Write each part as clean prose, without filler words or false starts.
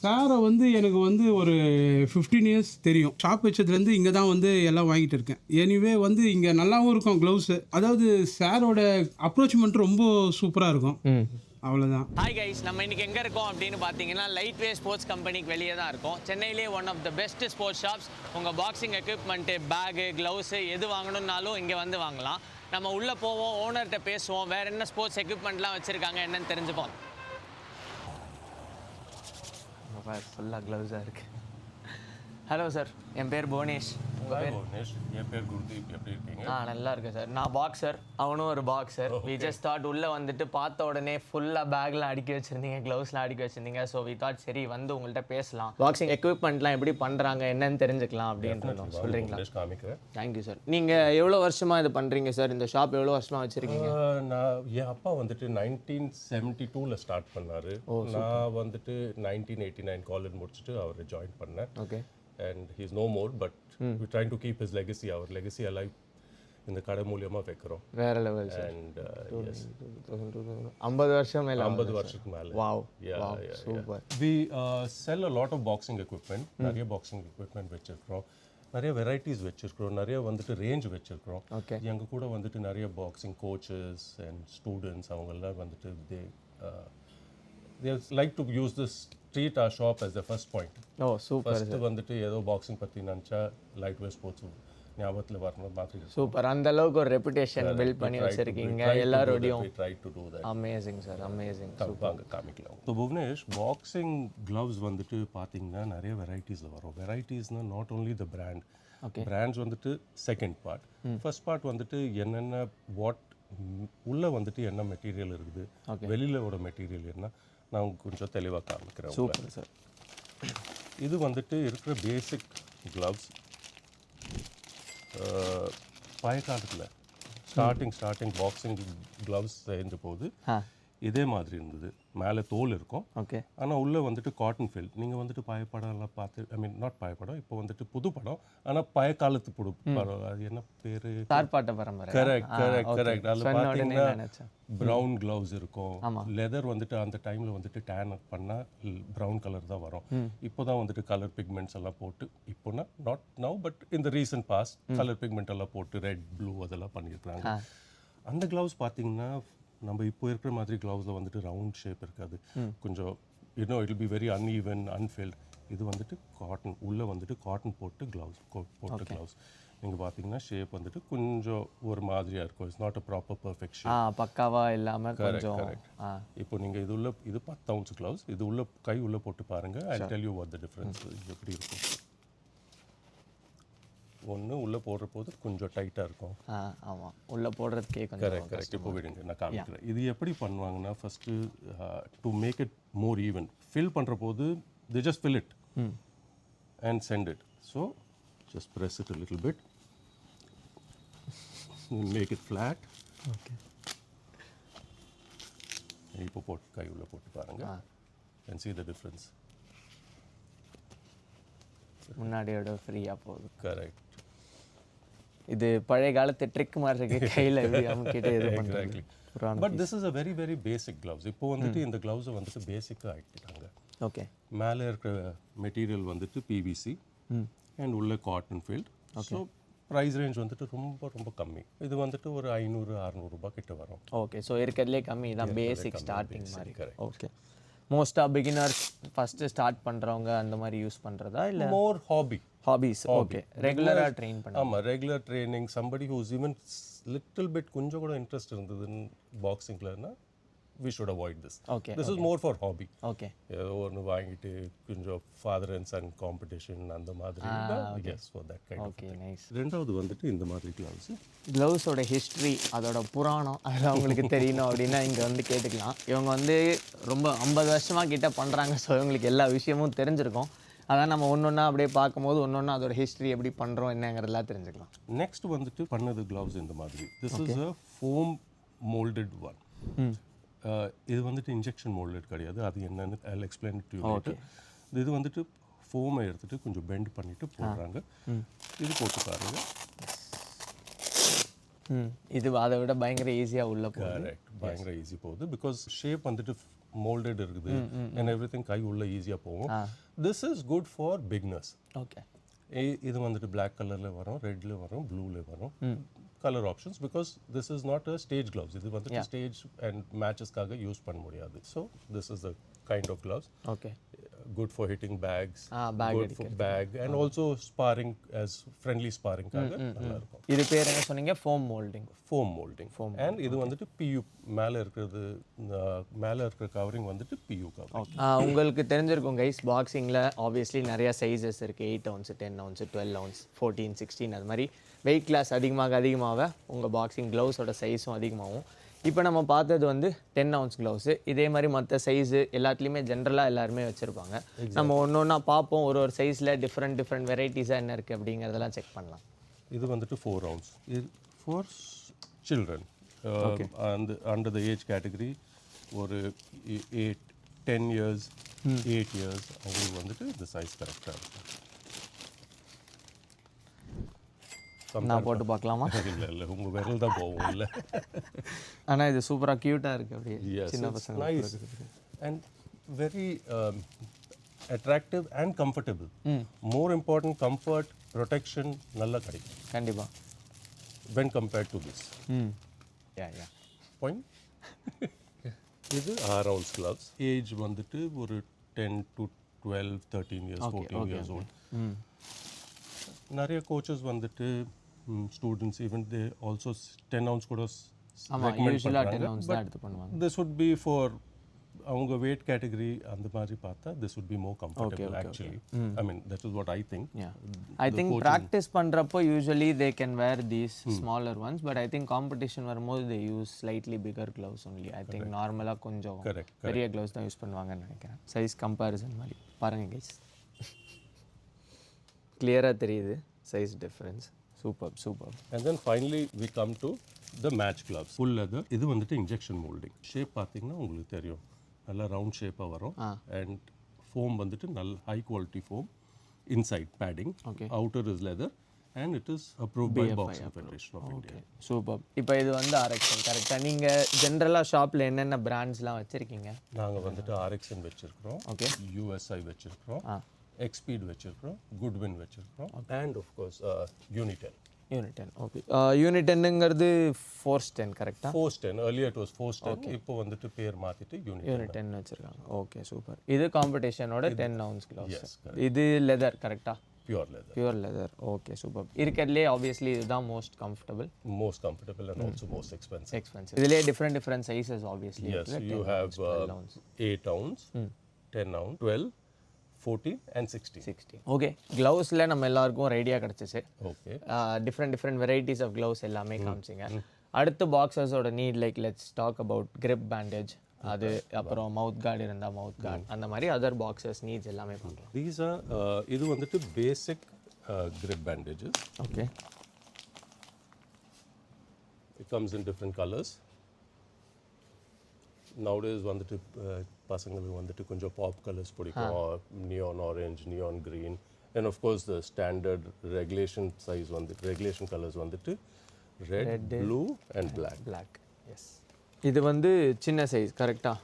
சாரை வந்து எனக்கு வந்து ஒரு 15 இயர்ஸ் தெரியும். ஷாப் வச்சதுலேருந்து இங்கே தான் வந்து எல்லாம் வாங்கிட்டு இருக்கேன். எனிவே வந்து இங்கே நல்லாவும் இருக்கும் க்ளவுஸு. அதாவது சாரோட அப்ரோச்மெண்ட் ரொம்ப சூப்பராக இருக்கும். அவ்வளோதான். ஹாய் கைஸ், நம்ம இன்னைக்கு எங்கே இருக்கோம் அப்படின்னு பார்த்தீங்கன்னா லைட் வே ஸ்போர்ட்ஸ் கம்பெனிக்கு வெளியே தான் இருக்கோம். சென்னையிலே one of the best sports shops. உங்கள் பாக்ஸிங் எக்யூப்மெண்ட்டு, பேகு, க்ளவுஸு எது வாங்கணுன்னாலும் இங்கே வந்து வாங்கலாம். நம்ம உள்ளே போவோம், ஓனர்கிட்ட பேசுவோம், வேறு என்ன ஸ்போர்ட்ஸ் எக்யூப்மெண்ட்லாம் வச்சுருக்காங்க என்னன்னு தெரிஞ்சுப்போம். ஃபுல்லாக க்ளவுஸாக இருக்குது. ஹலோ சார், என் பேர் புவனேஷ். உங்கள் பேர்? புவனேஷ். என் பேர் குருதீப். எப்படி இருக்கீங்க? நல்லா இருக்கேன் சார். நான் பாக்ஸர், அவனும் ஒரு பாக்ஸர். வி ஜஸ்ட் தாட் உள்ளே வந்துட்டு பார்த்த உடனே ஃபுல்லாக பேக்லாம் அடுக்கி வச்சுருந்தீங்க, க்ளவுஸ்லாம் அடுக்கி வச்சுருந்தீங்க. ஸோ வி தாட் சரி வந்து உங்கள்கிட்ட பேசலாம், பாக்ஸிங் எக்யூப்மெண்ட்லாம் எப்படி பண்ணுறாங்க என்னன்னு தெரிஞ்சுக்கலாம் அப்படின்றோம். சொல்கிறீங்களா? காமிக்கிறேன். Thank you sir. நீங்கள் எவ்வளோ வருஷமாக இது பண்ணுறீங்க சார்? இந்த ஷாப் எவ்வளோ வருஷமாக வச்சுருக்கீங்க? நான் என் அப்பா வந்துட்டு 1972 ஸ்டார்ட் பண்ணார். நான் வந்துட்டு 1989 காலேஜ் முடிச்சுட்டு அவரை ஜாயின் பண்ணேன். Okay. And he's no more, but we're trying to keep his legacy, our legacy alive இந்த கடை மூலியமா வைக்கிறோம். வேற லெவல் சார். And yes, 50 வருஷம் மேல. 50 வருஷத்துக்கு மேல. Wow. Yeah, super. We sell a lot of boxing equipment. நிறைய boxing equipment வச்சிருக்கோம். நிறைய வெரைட்டிஸ் வச்சிருக்கிறோம். நிறைய வந்துட்டு ரேஞ்ச் வச்சிருக்கிறோம். ஓகே. எங்க கூட வந்துட்டு நிறைய பாக்ஸிங் கோச்சஸ் அண்ட் ஸ்டூடெண்ட்ஸ் அவங்கெல்லாம் வந்துட்டு they like to use this, treat our shop as the first point. Oh super. First வந்துட்டு ஏதோ பாக்ஸிங் பற்றி நினச்சா லைட் வே ஸ்போர்ட்ஸ் ஞாபகத்தில் வரணும் மாதிரி. சூப்பர். அந்த அளவுக்கு ஒரு ரெப்புடேஷன் பில்ட் பண்ணி வச்சிருக்கீங்க எல்லாரோடையும். Try to to that. Amazing sir, amazing. வாங்க காமிக்கலாம். ஸோ புவனேஷ், பாக்ஸிங் க்ளவுஸ் வந்துட்டு பார்த்தீங்கன்னா நிறைய வெரைட்டிஸில் வரும். வெரைட்டிஸ்னால் not only the brand. Brands வந்துட்டு செகண்ட் பார்ட். ஃபர்ஸ்ட் பார்ட் வந்துட்டு என்னென்ன உள்ளே வந்துட்டு என்ன மெட்டீரியல் இருக்குது, வெளியிலோட மெட்டீரியல் என்ன, நான் கொஞ்சம் தெளிவாக காமிக்கிறேன். Super sir. இது வந்துட்டு இருக்கிற பேசிக் க்ளவ்ஸ். பழைய காலத்தில் ஸ்டார்டிங் பாக்ஸிங் க்ளவ்ஸ் செஞ்ச போது இதே மாதிரி இருந்தது. மேலே தோல் இருக்கும். ஓகே. ஆனால் உள்ளே வந்துட்டு காட்டன் ஃபீல். நீங்கள் வந்துட்டு பழைய படம்லாம் பார்த்து, ஐ மீன் நாட் பழைய படம், இப்போ வந்துட்டு புது படம், ஆனால் பழைய காலத்து படம், அது என்ன பேர்? தார்பாட்ட பரம்பரை. கரெக்ட். அதில் பார்த்தீங்கன்னா ப்ரௌன் க்ளவுஸ் இருக்கும். லெதர் வந்துட்டு அந்த டைமில் வந்துட்டு டேன் பண்ணால் ப்ரௌன் கலர் தான் வரும். இப்போ தான் வந்துட்டு கலர் பிக்மெண்ட்ஸ் எல்லாம் போட்டு, இப்போனா நாட் நவ் பட் இந்த ரீசன்ட் பாஸ்ட் கலர் பிக்மெண்ட் எல்லாம் போட்டு ரெட் ப்ளூ அதெல்லாம் பண்ணியிருக்காங்க. அந்த க்ளவுஸ் பார்த்தீங்கன்னா நம்ம இப்போ இருக்கிற மாதிரி க்ளவுஸில் வந்துட்டு ரவுண்ட் ஷேப் இருக்காது. கொஞ்சம் it will be very uneven, unfilled. இது வந்துட்டு காட்டன், உள்ளே வந்துட்டு காட்டன் போட்டு க்ளவுஸ். நீங்கள் பார்த்தீங்கன்னா ஷேப் வந்துட்டு கொஞ்சம் ஒரு மாதிரியாக இருக்கும். It's not a proper perfection. பக்காவாக இல்லாமல் கொஞ்சம். இப்போ நீங்கள் இது 10 ounce க்ளவுஸ். இது உள்ள கை உள்ளே போட்டு பாருங்கள். I tell you what the difference எப்படி இருக்கும். ஒன்று உள்ளே போடுற போது கொஞ்சம் டைட்டாக இருக்கும். ஆமாம், உள்ளே போடுறதுக்கே கொஞ்சம். கரெக்ட். இப்போ விடுங்க, நான் காமிக்கிறேன். இது எப்படி பண்ணுவாங்கன்னா, first to make it more even, fill பண்ணுற போது they just fill it and send it. So just press it a little bit, make it flat. Okay. இப்போ போட்டு கை உள்ளே போட்டு பாருங்க and see the difference. முன்னாடியோட ஃப்ரீயாக போகுது. கரெக்ட். இது பழைய காலத்து ட்ரிக் மாதிரி இருக்கு. கையில் எப்படி அமுக்கிட்டு இது பண்ணுறாங்க. But this is a very very basic gloves. இப்போ வந்துட்டு இந்த க்ளவுஸை வந்துட்டு பேசிக்காக ஆக்கிட்டாங்க. ஓகே. மேலே இருக்கிற மெட்டீரியல் வந்துட்டு பிவிசி அண்ட் உள்ள cotton filled. So price range வந்துட்டு ரொம்ப ரொம்ப கம்மி. இது வந்துட்டு ஒரு 500-600 ரூபாய் கிட்ட வரும். ஓகே. ஸோ இருக்கிறதுலே கம்மி தான், பேசிக் ஸ்டார்டிங் மாதிரி. ஓகே. மோஸ்ட்டாக பிகினர்ஸ் ஃபஸ்ட்டு ஸ்டார்ட் பண்ணுறவங்க அந்த மாதிரி யூஸ் பண்ணுறதா இல்லை மோர் ஹாபீஸ்? ஓகே. ரெகுலராக ட்ரெயின் பண்ண. ஆமாம், regular training. Somebody whose even little bit கொஞ்சம் கூட இன்ட்ரெஸ்ட் இருந்ததுன்னு பாக்ஸிங்லன்னா we should avoid this. Okay. This is more for hobby. Okay. ஏதோ ஒன்று வாங்கிட்டு கொஞ்சம் ஃபாதர் அண்ட் சன் காம்படிஷன் அந்த மாதிரி. Yes, for that kind. Okay, nice. ரெண்டாவது வந்துட்டு இந்த மாதிரி க்ளவுஸோட ஹிஸ்ட்ரி, அதோட புராணம், அதெல்லாம் அவங்களுக்கு தெரியணும் அப்படின்னா இங்கே வந்து கேட்டுக்கலாம். இவங்க வந்து ரொம்ப 50 வருஷமாக கிட்ட பண்ணுறாங்க. ஸோ இவங்களுக்கு எல்லா விஷயமும் தெரிஞ்சிருக்கும். அதான் நம்ம ஒன்றொன்னா அப்படியே பார்க்கும்போது ஒன்றொன்னா அதோட ஹிஸ்ட்ரி எப்படி பண்ணுறோம் என்னங்கிறதெல்லாம் தெரிஞ்சுக்கலாம். நெக்ஸ்ட் வந்துட்டு பண்ணது க்ளவுஸ் இந்த மாதிரி. This is a foam moulded one. இது வந்துட்டு இன்ஜெக்ஷன் மோல்டட் கிடையாது. அது என்னன்னு I will explain to you later. இது வந்துட்டு ஃபோமை எடுத்துட்டு கொஞ்சம் பெண்ட் பண்ணிட்டு போடுறாங்க. இது போட்டு பாருங்க. இது அதை விட பயங்கர ஈஸியாக உள்ள போகுது. கரெக்ட். பயங்கர ஈஸி போகுது. பிகாஸ் ஷேப் வந்துட்டு மோல்டட் இருக்குது அண்ட் எவ்ரி திங் கை உள்ள ஈஸியாக போகும். This is good for beginners. Okay. இது வந்துட்டு பிளாக் கலரில் வரும், ரெட்டில் வரும், ப்ளூவில் வரும், colour options. Because this is not a stage gloves. இது வந்துட்டு ஸ்டேஜ் அண்ட் மேட்சஸ்க்காக யூஸ் பண்ண முடியாது. So this is the kind of gloves. Okay. Good for hitting bags, bag good for bag, and also sparring as friendly sparring காக நல்லா இருக்கும். இது பேர் என்ன சொன்னீங்க? Foam moulding. Foam moulding. And இது வந்துட்டு PU மேலே இருக்கிறது, மேலே இருக்கிற கவரிங் வந்துட்டு PU கவரிங். உங்களுக்கு தெரிஞ்சிருக்கும் கைஸ், பாக்ஸிங்கில் ஆப்வியஸ்லி நிறைய சைஸஸ் இருக்குது. 8 ounce, 10 ounce, 12 ounce, 14, 16 அது மாதிரி வெயிட் கிளாஸ் அதிகமாக உங்கள் பாக்ஸிங் க்ளவுஸோட சைஸும் அதிகமாகும். இப்போ நம்ம பார்த்தது வந்து 10 ounce க்ளவுஸு. இதே மாதிரி மற்ற சைஸு எல்லாத்துலேயுமே ஜென்ரலாக எல்லாருமே வச்சுருப்பாங்க. நம்ம ஒன்று ஒன்றா பார்ப்போம், ஒரு சைஸில் டிஃப்ரெண்ட் வெரைட்டிஸாக என்ன இருக்குது அப்படிங்கிறதெல்லாம் செக் பண்ணலாம். இது வந்துட்டு 4 ounce. இது for children under the age category. ஒரு 10 years, 8 years அவங்களுக்கு வந்துட்டு இந்த சைஸ் கரெக்டாக இருக்கும். நான் போட்டு பார்க்கலாமா? இல்லை உங்கள் விரல் தான் போகும். இல்லை ஆனால் இது சூப்பராக க்யூட்டாக இருக்குது. அப்படியே சின்ன பசங்க. Nice and very attractive and comfortable. More important comfort, protection நல்லா கிடைக்கும் கண்டிப்பாக when compared to this. Yeah Point. இது 6 ounce gloves. ஏஜ் வந்துட்டு ஒரு 10 to 12, 13 years, 14 years old. நிறைய கோச்சஸ் வந்துட்டு students even they also 10 ounce கூட யூஸ்வலாக 10 ounce தான் எடுத்து பண்ணுவாங்க. திஸ் வுட் பி ஃபார் அவங்க வெயிட் கேட்டகரி அந்த மாதிரி பார்த்தா this would be more comfortable actually. I mean that is what I think. I think practice பண்ணுறப்போ usually they can wear these smaller ones, but I think competition வரும்போது they use slightly bigger gloves only. I think நார்மலாக கொஞ்சம் பெரிய gloves தான் use பண்ணுவாங்கன்னு நினைக்கிறேன். Size comparison மாதிரி பாருங்கள் கைஸ், கிளியராக தெரியுது size difference. Super. And then finally we come to the match gloves. Full leather. இது வந்துட்டு இன்ஜெக்ஷன் மோல்டிங். ஷேப் பார்த்தீங்கன்னா உங்களுக்கு தெரியும், நல்லா ரவுண்ட் ஷேப்பாக வரும். அண்ட் ஃபோம் வந்துட்டு நல்ல high quality foam. Inside padding, outer is leather and it is approved by boxing federation of India. Super. இப்போ இது வந்து RXN கரெக்டாக? நீங்கள் ஜென்ரலாக ஷாப்பில் என்னென்ன பிராண்ட்ஸ்லாம் வச்சுருக்கீங்க? நாங்கள் வந்துட்டு RXN வச்சுருக்கிறோம், ஓகே, USI வச்சுருக்கிறோம், எக்ஸ்பீட் வச்சுருக்கிறோம், குட்வின் வச்சுருக்கிறோம், அண்ட் ஆஃப்கோர்ஸ் யூனிடென். ஓகே. யூனிடென்னுங்கிறது ஃபோர்ஸ் 10 கரெக்டாக? Force 10. earlier it was force 10. இப்போ வந்துட்டு பேர் மாற்றிட்டு யூனிடென் வச்சுருக்காங்க. Okay super. இது காம்படிஷனோட 10 ounce க்ளவுஸ். இது லெதர் கரெக்டாக? Pure leather. Okay super. இருக்கிறதுலே ஆப்வியஸ்லி இதுதான் most comfortable and also most expensive. இதுலேயே different sizes obviously. Yes, you have 8 ounce, 10 ounce, 12, 14 and 16. Okay. க்ளவுஸில் நம்ம எல்லாருக்கும் ஒரு ஐடியா கிடச்சிச்சு. Okay. Different varieties of gloves எல்லாமே காமிச்சிங்க. அடுத்த பாக்ஸர்ஸோட need like let's talk about grip bandage, அது அப்புறம் மவுத் கார்டு இருந்தால் மவுத் கார்டு, அந்த மாதிரி அதர் பாக்ஸர்ஸ் நீட்ஸ் எல்லாமே பண்ணுறோம். These are இது வந்துட்டு பேசிக் grip bandages. Okay. It comes in different colors. Nowadays வந்துட்டு பசங்களுக்கு வந்துட்டு கொஞ்சம் பாப் கலர்ஸ் பிடிக்கும், neon orange, neon green, and of course the standard regulation size வந்துட்டு regulation colors வந்துட்டு red, blue and black. Yes. இது வந்து சின்ன சைஸ் கரெக்டா?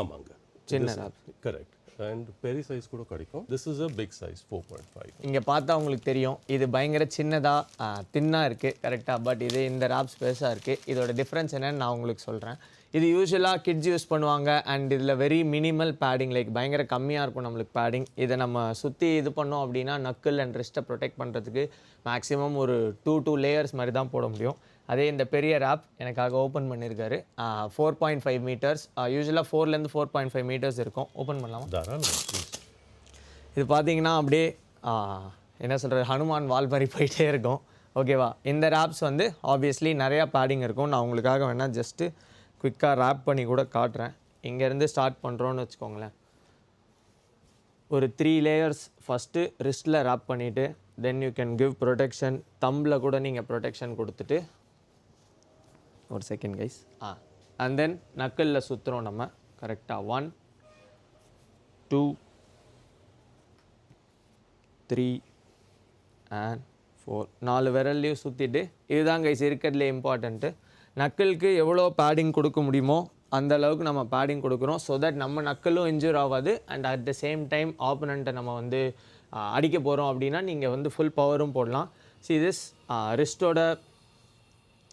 ஆமாங்க, சின்ன. கரெக்ட். அண்ட் பெரிய சைஸ் கூட கிடைக்கும். This is a big size 4.5. இங்கே பார்த்தா உங்களுக்கு தெரியும் இது பயங்கர சின்னதாக தின்னாக இருக்குது கரெக்டாக, பட் இது இந்த ராப்ஸ் பெருசாக இருக்குது. இதோட டிஃப்ரென்ஸ் என்னன்னு நான் உங்களுக்கு சொல்கிறேன். இது யூஸ்வலாக கிட்ஸ் யூஸ் பண்ணுவாங்க அண்ட் இதில் வெரி மினிமல் பேடிங், லைக் பயங்கர கம்மியாக இருக்கும் நம்மளுக்கு பேடிங். இதை நம்ம சுற்றி இது பண்ணோம் அப்படின்னா நக்கிள் அண்ட் ரிஸ்ட்டை ப்ரொடெக்ட் பண்ணுறதுக்கு மேக்ஸிமம் ஒரு 2 லேயர்ஸ் மாதிரி தான் போட முடியும். அதே இந்த பெரிய ராப் எனக்காக ஓப்பன் பண்ணியிருக்காரு. 4.5 meters, யூஸ்வலாக 4லேருந்து 4.5 meters இருக்கும். ஓப்பன் பண்ணலாமா? இது பார்த்தீங்கன்னா அப்படியே என்ன சொல்கிறது, ஹனுமான் வால் மாதிரி போயிட்டே இருக்கும். ஓகேவா? இந்த ராப்ஸ் வந்து ஆப்வியஸ்லி நிறையா பேடிங் இருக்கும். நான் உங்களுக்காக வேணால் ஜஸ்ட்டு குயிக்காக ரேப் பண்ணி கூட காட்டுறேன். இங்கேருந்து ஸ்டார்ட் பண்ணுறோன்னு வச்சுக்கோங்களேன். ஒரு 3 layers ஃபஸ்ட்டு ரிஸ்ட்டில் ரேப் பண்ணிவிட்டு then you can give protection. தம்பில் கூட நீங்கள் ப்ரொடெக்ஷன் கொடுத்துட்டு ஒரு செகண்ட் கைஸ். அண்ட் தென் நக்கலில் சுற்றுறோம் நம்ம கரெக்டாக. 1 2 3 and 4 4 விரல்லையும் சுற்றிட்டு, இதுதான் கைஸ் இருக்கிறதுலே இம்பார்ட்டண்ட்டு. நக்கலுக்கு எவ்வளோ பேடிங் கொடுக்க முடியுமோ அந்த அளவுக்கு நம்ம பேடிங் கொடுக்குறோம் ஸோ தட் நம்ம நக்கலும் இன்ஜூர் ஆகாது and at the same time ஆப்போனண்ட்டை நம்ம வந்து அடிக்க போகிறோம் அப்படின்னா நீங்கள் வந்து ஃபுல் பவரும் போடலாம். see this ரிஸ்ட்டோட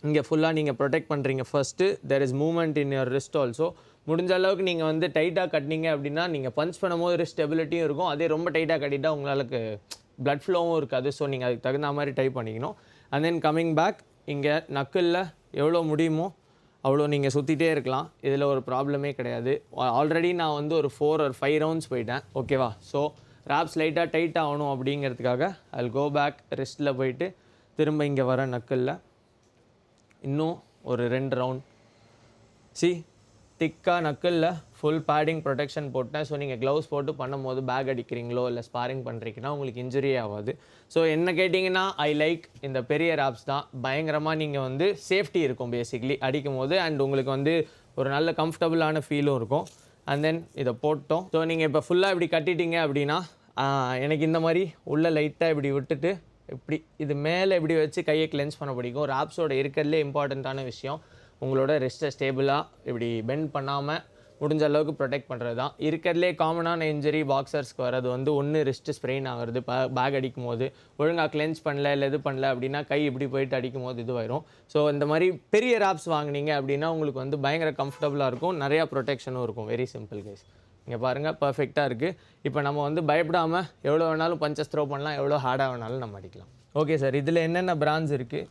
இங்கே ஃபுல்லாக நீங்கள் ப்ரொடெக்ட் பண்ணுறீங்க. First there is movement in your wrist also. முடிஞ்ச அளவுக்கு நீங்கள் வந்து டைட்டாக கட்டினீங்க அப்படின்னா நீங்கள் பஞ்ச் பண்ணும்போது ரிஸ்ட் ஸ்டெபிலிட்டியும் இருக்கும். அதே ரொம்ப டைட்டாக கட்டிட்டா உங்களுக்கு blood ஃப்ளோவும் இருக்காது. ஸோ நீங்கள் அதுக்கு தகுந்த மாதிரி டைப் பண்ணிக்கணும். அண்ட் தென் கம்மிங் பேக் இங்கே நக்கிளில் எவ்வளோ முடியுமோ அவ்வளோ நீங்கள் சுற்றிட்டே இருக்கலாம். இதில் ஒரு ப்ராப்ளமே கிடையாது. ஆல்ரெடி நான் வந்து ஒரு 4 or 5 ரவுண்ட்ஸ் போயிட்டேன். ஓகேவா? ஸோ ராப்ஸ் லைட்டாக டைட் ஆகணும் அப்படிங்கிறதுக்காக I'll go back ரிஸ்ட்டில் போயிட்டு திரும்ப இங்கே வர நக்கிளில் இன்னும் ஒரு 2 ரவுண்ட். திக்காக நக்கிளில் ஃபுல் பேடிங் ப்ரொடெக்ஷன் போட்டேன். ஸோ நீங்கள் க்ளவுஸ் போட்டு பண்ணும்போது பேக் அடிக்கிறீங்களோ இல்லை ஸ்பாரிங் பண்ணுறீங்கன்னா உங்களுக்கு இன்ஜுரியே ஆகாது. ஸோ என்ன கேட்டிங்கன்னா ஐ லைக் இந்த பெரிய ராப்ஸ் தான். பயங்கரமாக நீங்கள் வந்து சேஃப்டி இருக்கும் பேசிக்லி அடிக்கும் போது அண்ட் உங்களுக்கு வந்து ஒரு நல்ல கம்ஃபர்டபுளான ஃபீலும் இருக்கும். அண்ட் தென் இதை போட்டோம். ஸோ நீங்கள் இப்போ ஃபுல்லாக இப்படி கட்டிட்டீங்க அப்படின்னா எனக்கு இந்த மாதிரி உள்ள லைட்டாக இப்படி விட்டுட்டு இப்படி இது மேலே இப்படி வச்சு கையை கிளென்ஸ் பண்ண பிடிக்கும். ராப்ஸோட இருக்கிறதுலே இம்பார்ட்டண்ட்டான விஷயம் உங்களோட ரிஸ்ட்டை ஸ்டேபிளாக இப்படி பெண்ட் பண்ணாமல் முடிஞ்ச அளவுக்கு ப்ரொடெக்ட் பண்ணுறது தான். இருக்கிறதுலே காமனான இன்ஜுரி பாக்ஸர்ஸ்க்கு வர்றது வந்து ஒன்று ரிஸ்ட்டு ஸ்ப்ரெயின் ஆகிறது பேக் அடிக்கும் போது ஒழுங்காக கிளென்ஸ் பண்ணல இல்லை இது பண்ணல அப்படின்னா கை இப்படி போயிட்டு அடிக்கும் போது இதுவாயிரும். ஸோ இந்த மாதிரி பெரிய ராப்ஸ் வாங்கினீங்க அப்படின்னா உங்களுக்கு வந்து பயங்கர கம்ஃபர்டபுளாக இருக்கும், நிறையா ப்ரொடெக்ஷனும் இருக்கும். Very simple guys. இங்கே பாருங்கள் பர்ஃபெக்டாக இருக்குது. இப்போ நம்ம வந்து பயப்படாமல் எவ்வளோ வேணாலும் பஞ்சஸ் த்ரோ பண்ணலாம், எவ்வளோ ஹார்டாக வேணாலும் நம்ம அடிக்கலாம். ஓகே சார், இதில் என்னென்ன பிராண்ட்ஸ் இருக்குது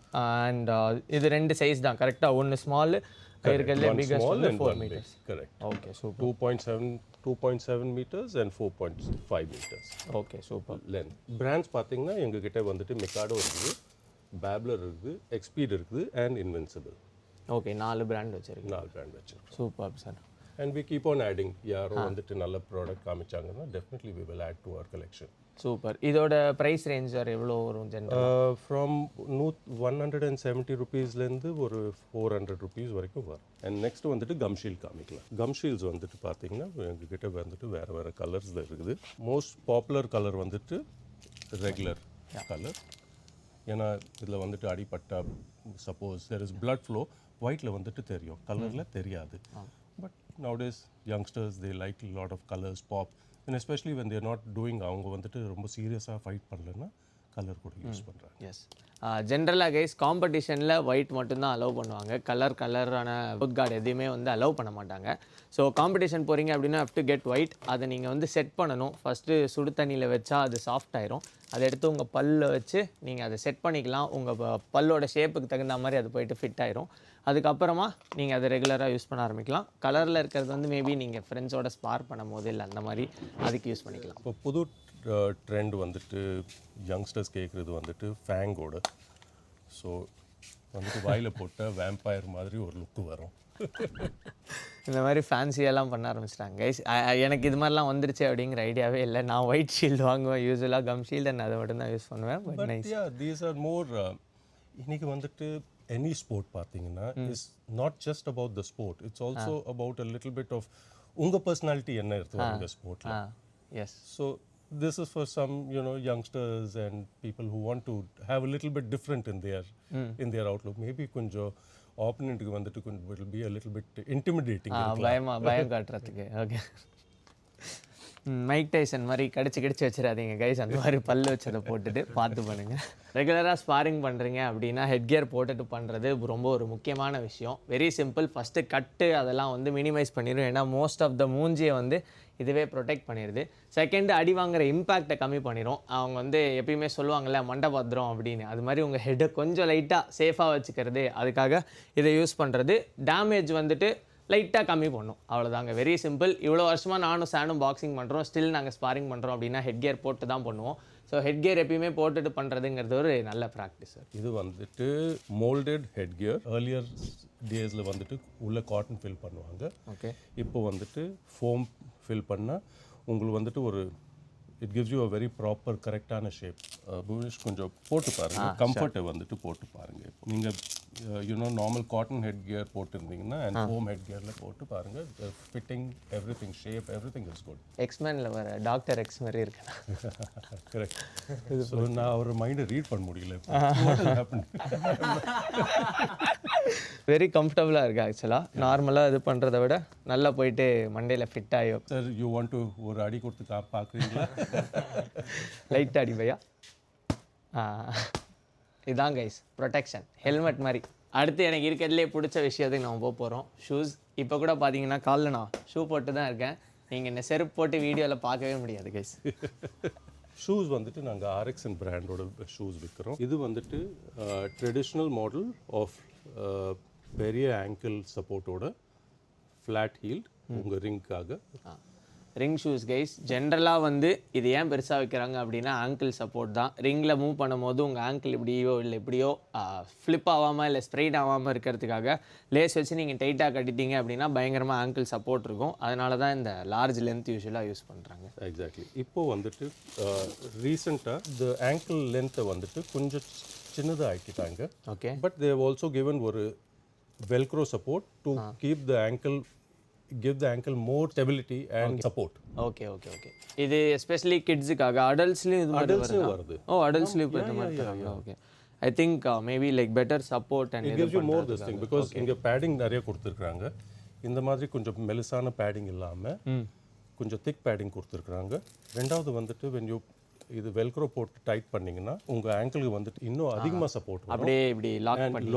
அண்ட் இது 2 சைஸ் தான் கரெக்டாக? ஒன்று ஸ்மால் இருக்கிறதுலே பிகஸ்ட் வந்து 4 meters. Correct. Okay super. 2.7 meters and 4.5 meters. Okay super. Length brands பார்த்தீங்கன்னா எங்ககிட்ட வந்துட்டு மிகாடோ இருக்குது, பேப்லர் இருக்குது, எக்ஸ்பீட் இருக்குது அண்ட் இன்வின்சிபிள். ஓகே 4 பிராண்ட் வச்சுருக்கேன். 4 பிராண்ட் வச்சுருக்கோம். Super sir. And we keep on adding. யாரோ வந்துட்டு நல்ல ப்ராடக்ட் காமிச்சாங்கன்னா definitely we will add to our collection. சூப்பர். இதோட ப்ரைஸ் ரேஞ்ச் சார் எவ்வளோ வரும் ஜென்ரல்? ஃப்ரம் 170 ருபீஸ்லேருந்து ஒரு 400 ருபீஸ் வரைக்கும் வரும். அண்ட் நெக்ஸ்ட் வந்துட்டு கம்ஷீல் காமிக்கலாம். கம்ஷீல்ஸ் வந்துட்டு பார்த்தீங்கன்னா எங்ககிட்ட வந்துட்டு வேறு வேறு கலர்ஸில் இருக்குது. மோஸ்ட் பாப்புலர் கலர் வந்துட்டு ரெகுலர் கலர். ஏன்னா இதில் வந்துட்டு அடிப்பட்டா suppose there is blood flow ஒயிட்டில் வந்துட்டு தெரியும், கலரில் தெரியாது. But nowadays youngsters they like a lot of colors pop and especially when they are not doing அவங்க வந்துட்டு ரொம்ப சீரியஸாக ஃபைட் பண்ணலன்னா கலர் கூட யூஸ் பண்ணுறாங்க. எஸ் ஜென்ரலாக கைஸ் காம்படிஷனில் ஒயிட் மட்டும்தான் அலோவ் பண்ணுவாங்க. கலரான புட் கார்டு எதுவுமே வந்து அலோவ் பண்ண மாட்டாங்க. ஸோ காம்படிஷன் போகிறீங்க அப்படின்னா ஹவ் டு கெட் ஒயிட். அதை நீங்கள் வந்து செட் பண்ணணும். ஃபஸ்ட்டு சுடு தண்ணியில் வச்சா அது சாஃப்ட் ஆயிரும். அதை எடுத்து உங்கள் பல்லில் வச்சு நீங்கள் அதை செட் பண்ணிக்கலாம். உங்கள் பல்லோட ஷேப்புக்கு தகுந்த மாதிரி அது போயிட்டு ஃபிட் ஆயிரும். அதுக்கப்புறமா நீங்கள் அதை ரெகுலராக யூஸ் பண்ண ஆரம்பிக்கலாம். கலரில் இருக்கிறது வந்து மேபி நீங்கள் ஃப்ரெண்ட்ஸோட ஸ்பார் பண்ணும் போது இல்லை அந்த மாதிரி அதுக்கு யூஸ் பண்ணிக்கலாம். இப்போ புது ட்ரெண்ட் வந்துட்டு யங்ஸ்டர்ஸ் கேட்குறது வந்துட்டு ஃபேங்கோட. ஸோ வந்துட்டு வாயில் போட்ட வேம்பயர் மாதிரி ஒரு லுக்கு வரும். இந்த மாதிரி ஃபேன்சியெல்லாம் பண்ண ஆரம்பிச்சிட்டாங்க கைஸ். எனக்கு இது மாதிரிலாம் வந்துருச்சு அப்படிங்கிற ஐடியாவே இல்லை. நான் ஒயிட் ஷீல்டு வாங்குவேன் யூஸ்வலாக, கம் ஷீல்டு அண்ட் அதை மட்டும் தான் யூஸ் பண்ணுவேன். But nice. தீஸ் ஆர் மோர் இன்னைக்கு வந்துட்டு any sport பார்த்தீங்கன்னா is not just about the sport, it's also about a little bit of உங்க personality என்ன எடுத்துவாங்க ஸ்போர்ட்ல. Yes. So this is for some youngsters and people who want to have a little bit different in their outlook. Maybe கொஞ்சம் ஆப்போனன்ட்க்கு வந்துட்டு will be a little bit intimidating. பயம் காட்டுறதுக்கு. Okay Mike Tyson மாதிரி கடிச்சு வச்சிடாதீங்க guys. அந்த மாதிரி பல்லு வச்சதை போட்டுட்டு பார்த்து பண்ணுங்கள். ரெகுலராக ஸ்பாரிங் பண்ணுறீங்க அப்படின்னா ஹெட் கியர் போட்டுட்டு பண்ணுறது ரொம்ப ஒரு முக்கியமான விஷயம். Very simple. ஃபஸ்ட்டு கட்டு அதெல்லாம் வந்து மினிமைஸ் பண்ணிடும். ஏன்னா மோஸ்ட் ஆஃப் த மூஞ்சியை வந்து இதுவே ப்ரொடெக்ட் பண்ணிடுது. செகண்டு அடி வாங்குற இம்பேக்டை கம்மி பண்ணிடும். அவங்க வந்து எப்பயுமே சொல்லுவாங்கள்ல மண்டை பத்திரம் அப்படின்னு, அது மாதிரி உங்கள் ஹெட்டை கொஞ்சம் லைட்டாக சேஃபாக வச்சுக்கிறது, அதுக்காக இதை யூஸ் பண்ணுறது. டேமேஜ் வந்துட்டு லைட்டாக கம்மி பண்ணும், அவ்வளோதாங்க. Very simple. இவ்வளோ வருஷமாக நானும் சானும் பாக்ஸிங் பண்ணுறோம், ஸ்டில் நாங்கள் ஸ்பாரிங் பண்ணுறோம் அப்படின்னா ஹெட் கியர் போட்டு தான் பண்ணுவோம். ஸோ ஹெட் கியர் எப்பயுமே போட்டுட்டு பண்ணுறதுங்கிறது ஒரு நல்ல ப்ராக்டிஸ். இது வந்துட்டு மோல்டட் ஹெட் கியர். ஏர்லியர் டேஸில் வந்துட்டு உள்ள காட்டன் ஃபில் பண்ணுவாங்க. ஓகே. இப்போ வந்துட்டு ஃபோம் ஃபில் பண்ணால் உங்களுக்கு வந்துட்டு ஒரு it gives you a very proper கரெக்டான ஷேப். புவனேஷ் கொஞ்சம் போட்டு பாருங்கள், கம்ஃபர்ட்டை வந்துட்டு போட்டு பாருங்கள். நீங்கள் நார்மல் காட்டன் ஹெட் கியர் போட்டிருந்தீங்கன்னா அண்ட் ஃபோம் ஹெட் கியரில் போட்டு பாருங்கள் fitting everything shape everything is good. எக்ஸ்மேனில் வர டாக்டர் எக்ஸ் மாதிரி இருக்கு. கரெக்ட். ஸோ நான் அவர் மைண்டை ரீட் பண்ண முடியல. வெரி கம்ஃபர்டபுளாக இருக்குது ஆக்சுவலாக. நார்மலாக இது பண்ணுறதை விட நல்லா போயிட்டு மண்டையில் ஃபிட் ஆகிடும். சார் யூ வாண்ட் டு ஒரு அடி கொடுத்து பார்க்குறீங்களா? லைட் அடி பையா. இதான் கைஸ் ப்ரொடெக்ஷன் ஹெல்மெட் மாதிரி. அடுத்து எனக்கு இருக்கிறதுலே பிடிச்ச விஷயத்துக்கு நம்ம போகிறோம், ஷூஸ். இப்போ கூட பார்த்தீங்கன்னா காலில் நான் ஷூ போட்டு தான் இருக்கேன். நீங்கள் இந்த செருப்பு போட்டு வீடியோவில் பார்க்கவே முடியாது கைஸ். ஷூஸ் வந்துட்டு நாங்கள் ஆர்எக்ஸ்என் பிராண்டோட ஷூஸ் விற்கிறோம். இது வந்துட்டு ட்ரெடிஷ்னல் மாடல் ஆஃப் பெரிய ஆங்கிள் சப்போர்ட்டோட ஃப்ளாட் ஹீல்ட் உங்கள் ரிங்க்காக. Ring shoes guys. ஜென்ரலாக வந்து இது ஏன் பெருசாக வைக்கிறாங்க அப்படின்னா ஆங்கிள் சப்போர்ட் தான். ரிங்கில் மூவ் பண்ணும்போது உங்கள் ஆங்கிள் இப்படியோ இல்லை இப்படியோ ஃப்ளிப் ஆகாமல் இல்லை ஸ்ப்ரெயின் ஆகாமல் இருக்கிறதுக்காக லேஸ் வச்சு நீங்கள் டைட்டாக கட்டிட்டீங்க அப்படின்னா பயங்கரமாக ஆங்கிள் சப்போர்ட் இருக்கும். அதனால தான் இந்த லார்ஜ் லென்த் யூஸ்வலாக யூஸ் பண்ணுறாங்க. எக்ஸாக்ட்லி. இப்போது வந்துட்டு ரீசெண்டாக இந்த ஆங்கிள் லென்த்தை வந்துட்டு கொஞ்சம் சின்னதாக ஆக்கிட்டாங்க. Okay. But they've also given ஒரு velcro support to keep the ankle give the ankle more stability and support. Okay okay okay. இது எஸ்பெஷலி கிட்ஸுக்காக. அடல்ட்ஸ்லையும் இது மாதிரி வருது. ஓ அடல்ட்ஸ்லையும் இப்போ இந்த மாதிரி தராங்க. Okay. I think maybe like better support and it gives you more this thing because இங்கே பேடிங் நிறைய கொடுத்துருக்காங்க. இந்த மாதிரி கொஞ்சம் மெலிசான பேடிங் இல்லாமல் கொஞ்சம் திக் பேடிங் கொடுத்துருக்குறாங்க. ரெண்டாவது வந்துட்டு when you இது வெல்க்ரோ போட்டு டைட் பண்ணிங்கன்னா உங்கள் ஆங்கிளுக்கு வந்துட்டு இன்னும் அதிகமாக சப்போர்ட் அப்படியே இப்படி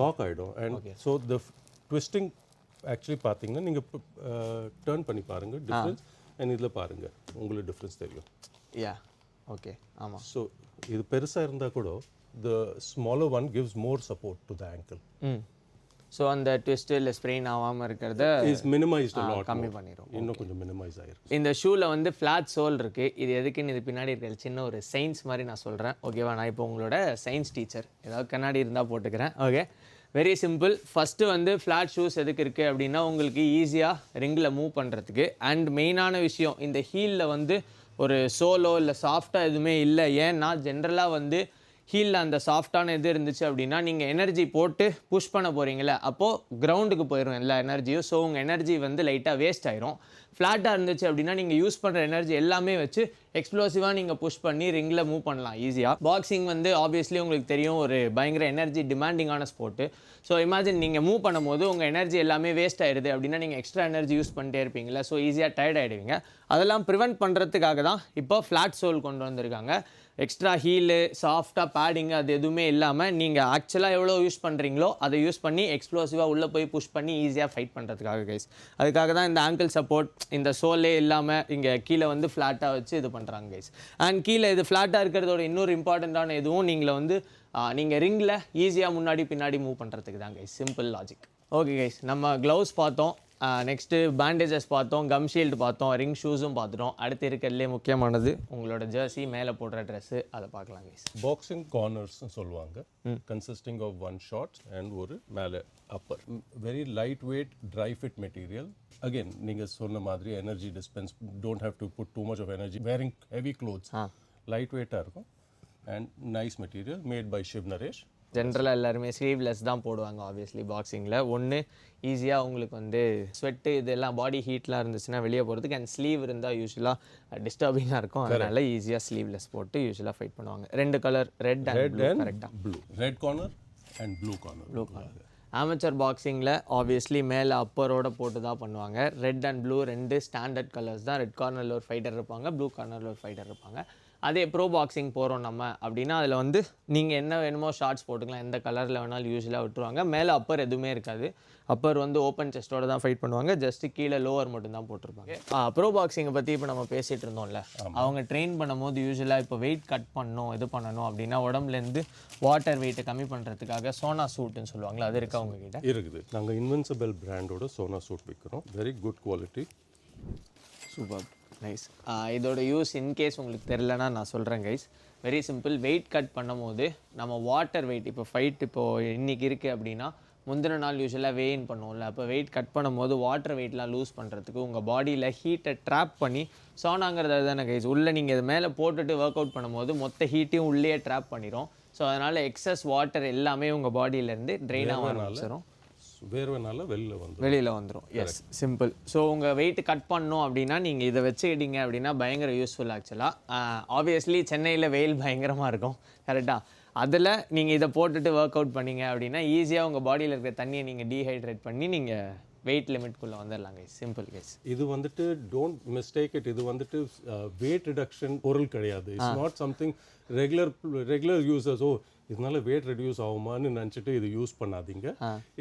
லாக் ஆகிடும். And so the twisting actually பார்த்தீங்கன்னா நீங்கள் டேர்ன் பண்ணி பாருங்கள் டிஃப்ரென்ஸ். அண்ட் இதில் பாருங்கள் உங்களுக்கு டிஃப்ரென்ஸ் தெரியும். Yeah okay. ஆமாம். ஸோ இது பெருசாக இருந்தால் கூட the smaller one gives more support to the angle. So அந்த ட்விஸ்ட்டு இல்லை ஸ்ப்ரெயின் ஆகாமல் இருக்கிறத இஸ் மினிமைஸ்ட் கம்மி பண்ணிடும். இன்னும் கொஞ்சம் மினிமைஸ் ஆகிருக்கு. இந்த ஷூவில் வந்து ஃப்ளாட் சோல் இருக்குது. இது எதுக்குன்னு இது பின்னாடி இருக்கிற சின்ன ஒரு சயின்ஸ் மாதிரி நான் சொல்கிறேன். ஓகேவா? நான் இப்போ உங்களோட சயின்ஸ் டீச்சர். ஏதாவது கண்ணாடி இருந்தால் போட்டுக்கிறேன். ஓகே. Very simple. ஃபஸ்ட்டு வந்து ஃப்ளாட் ஷூஸ் எதுக்கு இருக்குது அப்படின்னா உங்களுக்கு ஈஸியாக ரிங்கில் மூவ் பண்ணுறதுக்கு. அண்ட் மெயினான விஷயம் இந்த ஹீலில் வந்து ஒரு சோலோ இல்லை சாஃப்டாக எதுவுமே இல்லை. ஏன்னா ஜென்ரலாக வந்து ஹீலில் அந்த சாஃப்டான இது இருந்துச்சு அப்படின்னா நீங்கள் எனர்ஜி போட்டு புஷ் பண்ண போகிறீங்களே, அப்போது கிரவுண்டுக்கு போயிடும் எல்லா எனர்ஜியும். ஸோ உங்கள் எனர்ஜி வந்து லைட்டாக வேஸ்ட் ஆயிரும். ஃப்ளாட்டாக இருந்துச்சு அப்படின்னா நீங்கள் யூஸ் பண்ணுற எனர்ஜி எல்லாமே வச்சு எக்ஸ்ப்ளோசிவாக நீங்கள் புஷ் பண்ணி ரிங்கில் மூவ் பண்ணலாம் ஈஸியாக. பாக்ஸிங் வந்து ஆப்வியஸ்லி உங்களுக்கு தெரியும் ஒரு பயங்கர எனர்ஜி டிமாண்டிங்கான ஸ்போர்ட்டு. ஸோ இமேஜின் நீங்கள் மூவ் பண்ணும்போது உங்கள் எனர்ஜி எல்லாமே வேஸ்ட் ஆயிடுது அப்படின்னா நீங்கள் எக்ஸ்ட்ரா எனர்ஜி யூஸ் பண்ணிட்டே இருப்பீங்களா. ஸோ ஈஸியாக டயர்ட் ஆகிடுவீங்க. அதெல்லாம் ப்ரிவெண்ட் பண்ணுறதுக்காக தான் இப்போ ஃப்ளாட் சோல் கொண்டு வந்திருக்காங்க. எக்ஸ்ட்ரா ஹீலு சாஃப்டாக பேடிங்கு அது எதுவுமே இல்லாமல் நீங்கள் ஆக்சுவலாக எவ்வளோ யூஸ் பண்ணுறீங்களோ அதை யூஸ் பண்ணி எக்ஸ்ப்ளோசிவாக உள்ளே போய் புஷ் பண்ணி ஈஸியாக ஃபைட் பண்ணுறதுக்காக கைஸ். அதுக்காக தான் இந்த ஆங்கிள் சப்போர்ட் இந்த சோலே இல்லாமல் இங்கே கீழே வந்து ஃப்ளாட்டாக வச்சு இது பண்ணுறாங்க கைஸ். அண்ட் கீழே இது ஃப்ளாட்டாக இருக்கிறதோட இன்னொரு இம்பார்ட்டண்ட்டான எதுவும் நீங்கள் ரிங்கில் ஈஸியாக முன்னாடி பின்னாடி மூவ் பண்ணுறதுக்கு தான் guys. Simple logic. Okay guys, நம்ம க்ளவுஸ் பார்த்தோம், நெக்ஸ்ட்டு பேண்டேஜஸ் பார்த்தோம், கம் ஷீல்டு பார்த்தோம், ரிங் ஷூஸும் பார்த்துட்டோம். அடுத்து இருக்கிறதுலே முக்கியமானது உங்களோட ஜெர்சி மேலே போடுற ட்ரெஸ்ஸு, அதை பார்க்கலாம் கைஸ். பாக்ஸிங் கார்னர்ஸ்னு சொல்லுவாங்க. Consisting of one shorts and ஒரு மேலே upper. Very light weight dry fit material. Again நீங்கள் சொன்ன மாதிரி energy dispense, don't have to put too much of energy wearing heavy clothes. Light வெயிட்டாக இருக்கும் and nice material made by Shiv Naresh. ஜென்ரலாக எல்லாருமே sleeveless தான் போடுவாங்க ஆப்வியஸ்லி பாக்ஸிங்கில். ஒன்று ஈஸியாக உங்களுக்கு வந்து ஸ்வெட்டு இதெல்லாம் பாடி ஹீட்லாம் இருந்துச்சுன்னா வெளியே போகிறதுக்கு, அண்ட் ஸ்லீவ் இருந்தால் யூஸ்வலாக டிஸ்டர்பிங்காக இருக்கும். அதனால் ஈஸியாக ஸ்லீவ்லெஸ் போட்டு யூஸ்வலாக ஃபைட் பண்ணுவாங்க. ரெண்டு கலர் ரெட் அண்ட் ப்ளூ. கரெக்டாக blue, red corner and blue corner. Amateur பாக்ஸிங்கில் ஆப்வியஸ்லி மேலே அப்பரோட போட்டு தான் பண்ணுவாங்க. ரெட் அண்ட் ப்ளூ ரெண்டு ஸ்டாண்டர்ட் கலர்ஸ் தான். ரெட் கார்னரில் ஒரு ஃபைட்டர் இருப்பாங்க, ப்ளூ கார்னரில் ஒரு ஃபைட்டர் இருப்பாங்க. அதே ப்ரோ பாக்ஸிங் போகிறோம் நம்ம அப்படின்னா அதில் வந்து நீங்கள் என்ன வேணுமோ ஷார்ட்ஸ் போட்டுக்கலாம், எந்த கலரில் வேணாலும் யூஸ்வலாக விட்டுருவாங்க. மேலே அப்பர் எதுவுமே இருக்காது. அப்பர் வந்து ஓப்பன் செஸ்ட்டோட தான் ஃபைட் பண்ணுவாங்க. ஜஸ்ட்டு கீழே லோவர் மட்டும் தான் போட்டிருப்பாங்க. ப்ரோ பாக்ஸிங்கை பற்றி இப்போ நம்ம பேசிகிட்டு இருந்தோம்ல, அவங்க ட்ரெயின் பண்ணும்போது யூஸ்வலாக இப்போ வெயிட் கட் பண்ணணும் இது பண்ணணும் அப்படின்னா உடம்புலேருந்து வாட்டர் வெயிட்டை கம்மி பண்ணுறதுக்காக சோனா சூட்டுன்னு சொல்லுவாங்களா, அது இருக்கா உங்ககிட்ட? இருக்குது. நாங்கள் இன்வின்சிபிள் பிராண்டோட சோனா சூட் விற்கிறோம். Very good quality. Super nice. இதோட யூஸ் இன்கேஸ் உங்களுக்கு தெரிலனா நான் சொல்கிறேன் guys. Very simple. Weight cut பண்ணும் போது நம்ம வாட்டர் வெயிட், இப்போ ஃபைட் இப்போது இன்றைக்கி இருக்குது அப்படின்னா முந்தின நாள் யூஸ்வலாக வெயின் பண்ணுவோம்ல, அப்போ வெயிட் கட் பண்ணும்போது வாட்டர் வெயிட்லாம் லூஸ் பண்ணுறதுக்கு உங்கள் பாடியில் ஹீட்டை ட்ராப் பண்ணி, சோனாங்கிறது தானே கைஸ், உள்ளே நீங்கள் இது மேலே போட்டுட்டு ஒர்க் அவுட் பண்ணும்போது மொத்த ஹீட்டையும் உள்ளே ட்ராப் பண்ணிடும். ஸோ அதனால் எக்ஸஸ் வாட்டர் எல்லாமே உங்கள் பாடியிலேருந்து ட்ரெயின் ஆக ஆரம்பிச்சிடும், வேர்வைனால வெளியில் வந்துடும். Yes, simple. ஸோ உங்கள் வெயிட் கட் பண்ணணும் அப்படின்னா நீங்கள் இதை வச்சுக்கிட்டீங்க அப்படின்னா பயங்கர யூஸ்ஃபுல். ஆக்சுவலாக ஆப்வியஸ்லி சென்னையில் வெயில் பயங்கரமாக இருக்கும், கரெக்டாக. அதில் நீங்கள் இதை போட்டுட்டு ஒர்க் அவுட் பண்ணீங்க அப்படின்னா ஈஸியாக உங்கள் பாடியில் இருக்கிற தண்ணியை நீங்கள் டீஹைட்ரேட் பண்ணி நீங்கள் வெயிட் லிமிட்குள்ளே வந்துடலாம் கைஸ். Simple guys. இது வந்துட்டு டோன்ட் மிஸ்டேக் இட், இது வந்துட்டு வெயிட் ரிடக்ஷன் பொருள் கிடையாது. It's not something regular users இதனால வெயிட் ரெடியூஸ் ஆகுமான்னு நினச்சிட்டு இது யூஸ் பண்ணாதீங்க.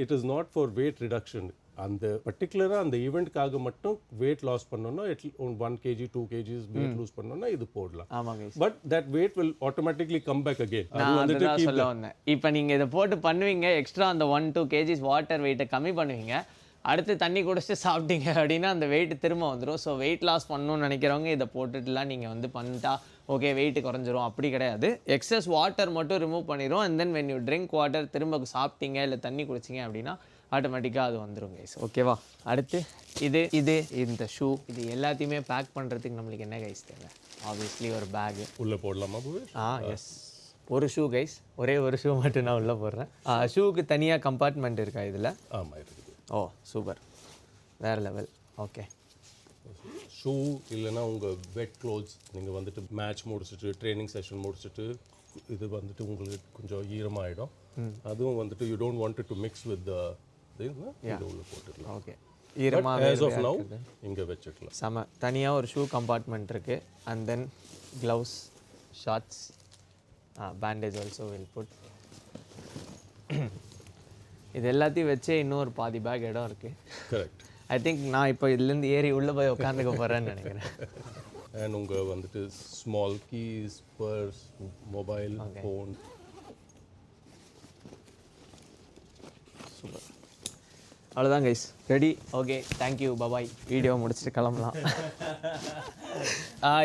It is not for wait reduction. அந்த பர்டிகுலராக அந்த ஈவெண்ட்காக மட்டும் வெயிட் லாஸ் பண்ணோன்னா 1 kg 2 kgs வெயிட் லூஸ் பண்ணோன்னா இது போடலாம். But that weight will automatically come back again. நான் அதுதான் சொல்ல வந்தேன். இப்போ நீங்கள் இதை போட்டு பண்ணுவீங்க, எக்ஸ்ட்ரா அந்த 1-2 kgs வாட்டர் வெயிட்டை கம்மி பண்ணுவீங்க, அடுத்து தண்ணி குடிச்சிட்டு சாப்பிட்டீங்க அப்படின்னா அந்த வெயிட் திரும்ப வந்துடும். ஸோ வெயிட் லாஸ் பண்ணணும்னு நினைக்கிறவங்க இதை போட்டுட்டுலாம் நீங்கள் வந்து பண்ணிட்டா ஓகே வெயிட் குறைஞ்சிரும், அப்படி கிடையாது. எக்ஸஸ் வாட்டர் மட்டும் ரிமூவ் பண்ணிடும். And then when you drink water திரும்ப சாப்பிட்டீங்க இல்லை தண்ணி குடிச்சிங்க அப்படின்னா ஆட்டோமேட்டிக்காக அது வந்துடும் கைஸ். ஓகேவா? அடுத்து இந்த ஷூ, இது எல்லாத்தையுமே பேக் பண்ணுறதுக்கு நம்மளுக்கு என்ன கைஸ் தேவை? ஆப்வியஸ்லி ஒரு பேகு உள்ளே போடலாமா? எஸ், ஒரு ஷூ கைஸ், ஒரே ஒரு ஷூ மட்டும் நான் உள்ளே போடுறேன். ஷூவுக்கு தனியாக கம்பார்ட்மெண்ட் இருக்கா இதில்? ஆமாம் இருக்குது. ஓ சூப்பர், வேறு லெவல். ஓகே, ஷூ இல்லைன்னா உங்கள் வெட் க்ளோத்ஸ் நீங்கள் வந்துட்டு மேட்ச் முடிச்சுட்டு ட்ரைனிங் செஷன் முடிச்சுட்டு இது வந்துட்டு உங்களுக்கு கொஞ்சம் ஈரமாகிடும். அதுவும் வந்துட்டு you don't want to mix with இது உள்ள போட்டுக்கலாம். ஓகே, ஈரமாக as of now இங்கே வச்சுக்கலாம். செம. தனியாக ஒரு ஷூ கம்பார்ட்மெண்ட் இருக்குது. And then gloves, shorts, bandage also will put. இது எல்லாத்தையும் வச்சே இன்னொரு பாதி பேக் இடம் இருக்குது. கரெக்ட். ஐ திங்க் நான் இப்போ இதுலேருந்து ஏறி உள்ளே போய் உட்காந்துக்க போகிறேன்னு நினைக்கிறேன். அண்ட் உங்கள் வந்துட்டு small keys, purse, mobile phone. Super. அவ்வளோதான் guys, ready. Okay, thank you, bye bye. Video முடிச்சுட்டு கிளம்பலாம்.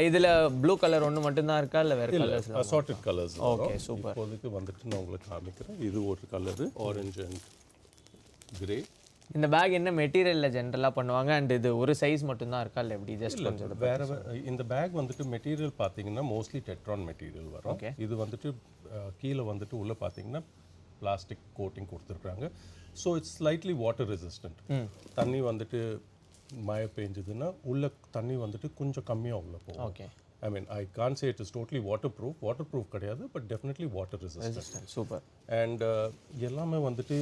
இதில் ப்ளூ கலர் ஒன்று மட்டும்தான் இருக்கா இல்லை வேறு colours? Assorted colours. Okay super. இப்போதைக்கு வந்துட்டு நான் உங்களுக்கு காமிக்கிறேன். இது ஒரு கலரு, ஆரஞ்சு அண்ட் கிரே. இந்த பேக் என்ன மெட்டீரியலில் ஜென்ரலாக பண்ணுவாங்க? அண்ட் இது ஒரு சைஸ் மட்டும்தான் இருக்கா இல்லை எப்படி? ஜஸ்ட் கொஞ்சம் வேறு இந்த பேக் வந்துட்டு மெட்டீரியல் பார்த்தீங்கன்னா மோஸ்ட்லி டெட்ரான் மெட்டீரியல் வரும். இது வந்துட்டு கீழே வந்துட்டு உள்ளே பார்த்தீங்கன்னா பிளாஸ்டிக் கோட்டிங் கொடுத்துருக்குறாங்க. So it's slightly water resistant. தண்ணி வந்துட்டு மழை பெஞ்சதுன்னா உள்ள தண்ணி வந்துட்டு கொஞ்சம் கம்மியாக உள்ள போகும். Okay, I mean I can say it is totally waterproof கிடையாது, but definitely water resistant. Super. And எல்லாமே வந்துட்டு